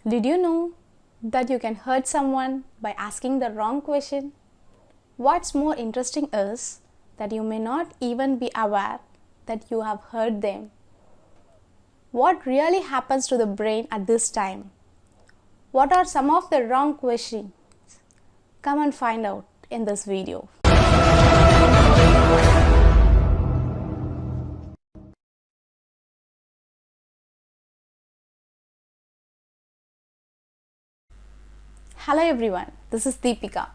Did you know that you can hurt someone by asking the wrong question? What's more interesting is that you may not even be aware that you have hurt them. What really happens to the brain at this time? What are some of the wrong questions? Come and find out in this video. Hello everyone, this is Deepika.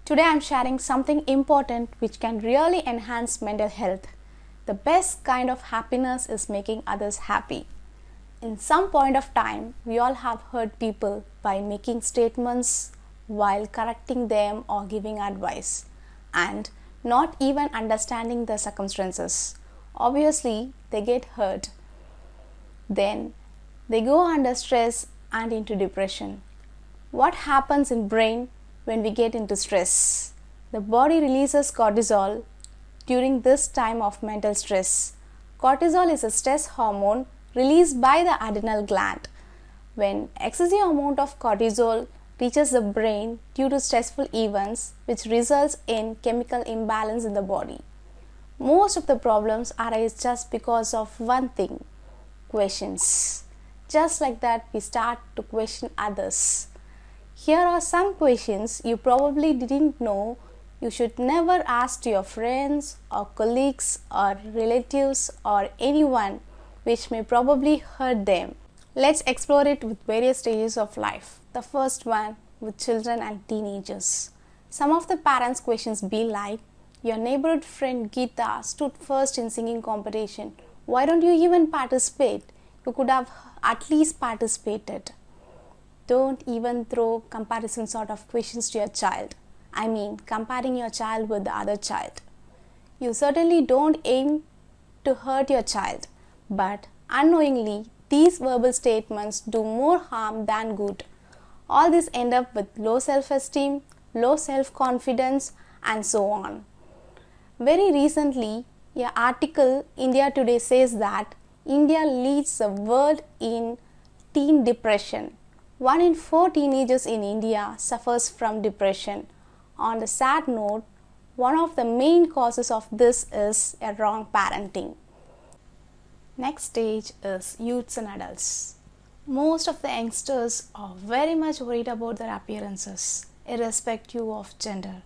Today I am sharing something important which can really enhance mental health. The best kind of happiness is making others happy. In some point of time, we all have hurt people by making statements while correcting them or giving advice and not even understanding the circumstances. Obviously, they get hurt. Then they go under stress and into depression. What happens in brain when we get into stress? The body releases cortisol during this time of mental stress. Cortisol is a stress hormone released by the adrenal gland. When excessive amount of cortisol reaches the brain due to stressful events, which results in chemical imbalance in the body. Most of the problems arise just because of one thing, questions. Just like that, we start to question others. Here are some questions you probably didn't know you should never ask to your friends or colleagues or relatives or anyone, which may probably hurt them. Let's explore it with various stages of life. The first one with children and teenagers. Some of the parents' questions be like, your neighborhood friend Geeta stood first in singing competition. Why don't you even participate? You could have at least participated. Don't even throw comparison sort of questions to your child. I mean, comparing your child with the other child. You certainly don't aim to hurt your child, but unknowingly, these verbal statements do more harm than good. All this end up with low self-esteem, low self-confidence, and so on. Very recently, an article India Today says that India leads the world in teen depression. 1 in 4 teenagers in India suffers from depression. On the sad note, one of the main causes of this is a wrong parenting. Next stage is youths and adults. Most of the youngsters are very much worried about their appearances, irrespective of gender.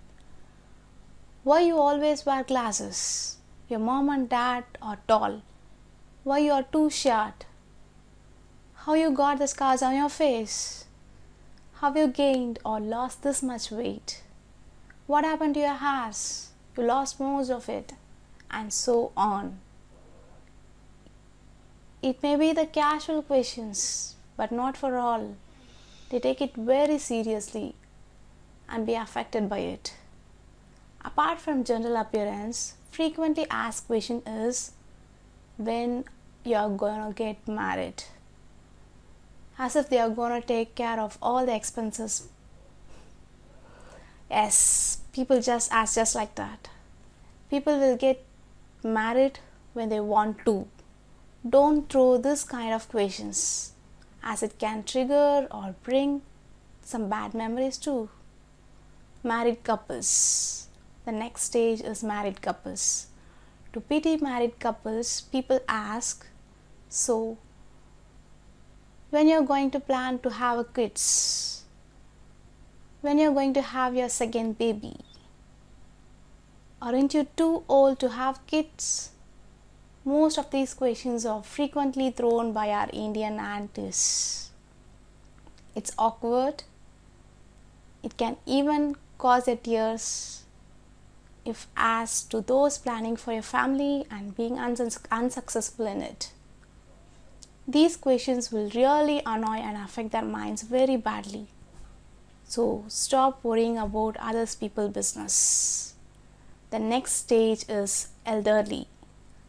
Why you always wear glasses? Your mom and dad are tall. Why you are too short? How you got the scars on your face? Have you gained or lost this much weight? What happened to your hair? You lost most of it, and so on. It may be the casual questions, but not for all. They take it very seriously and be affected by it. Apart from general appearance, frequently asked question is when you are gonna get married. As if they are gonna take care of all the expenses. Yes, people just ask just like that. People will get married when they want to. Don't throw this kind of questions, as it can trigger or bring some bad memories too. Married couples. The next stage is married couples. To pity married couples, people ask, so when you're going to plan to have kids? When you're going to have your second baby? Aren't you too old to have kids? Most of these questions are frequently thrown by our Indian aunties. It's awkward. It can even cause a tears if asked to those planning for a family and being unsuccessful in it. These questions will really annoy and affect their minds very badly. So stop worrying about other people's business. The next stage is elderly.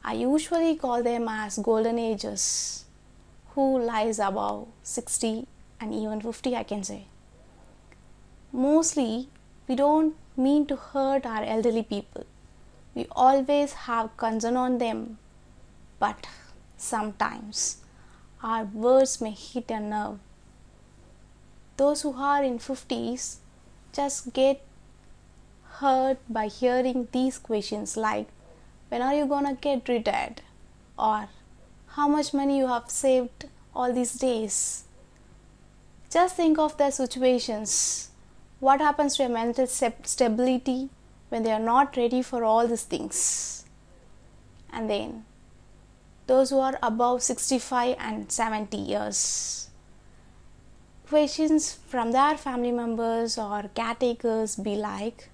I usually call them as golden ages, who lies above 60 and even 50, I can say. Mostly, we don't mean to hurt our elderly people. We always have concern on them, but sometimes our words may hit a nerve. Those who are in 50s just get hurt by hearing these questions like, when are you gonna get retired? Or how much money you have saved all these days? Just think of their situations. What happens to your mental stability when they are not ready for all these things? And then those who are above 65 and 70 years. Questions from their family members or caretakers be like,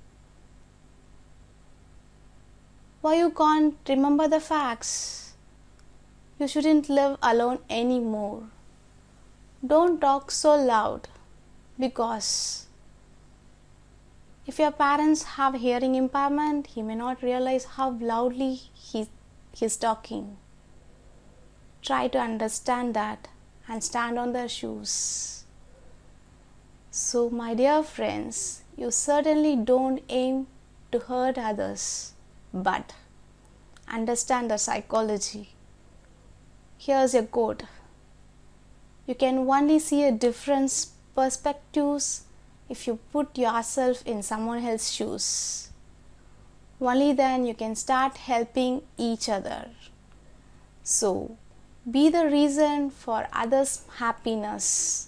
why you can't remember the facts? You shouldn't live alone anymore. Don't talk so loud, because if your parents have hearing impairment, he may not realize how loudly he's talking. Try to understand that and stand on their shoes. So, my dear friends, you certainly don't aim to hurt others, but understand the psychology. Here's a quote. You can only see a different perspectives if you put yourself in someone else's shoes. Only then you can start helping each other. So, be the reason for others' happiness.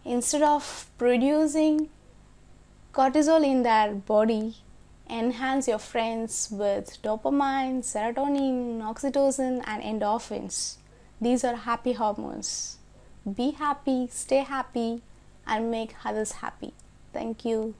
Instead of producing cortisol in their body, enhance your friends with dopamine, serotonin, oxytocin, and endorphins. These are happy hormones. Be happy, stay happy, and make others happy. Thank you.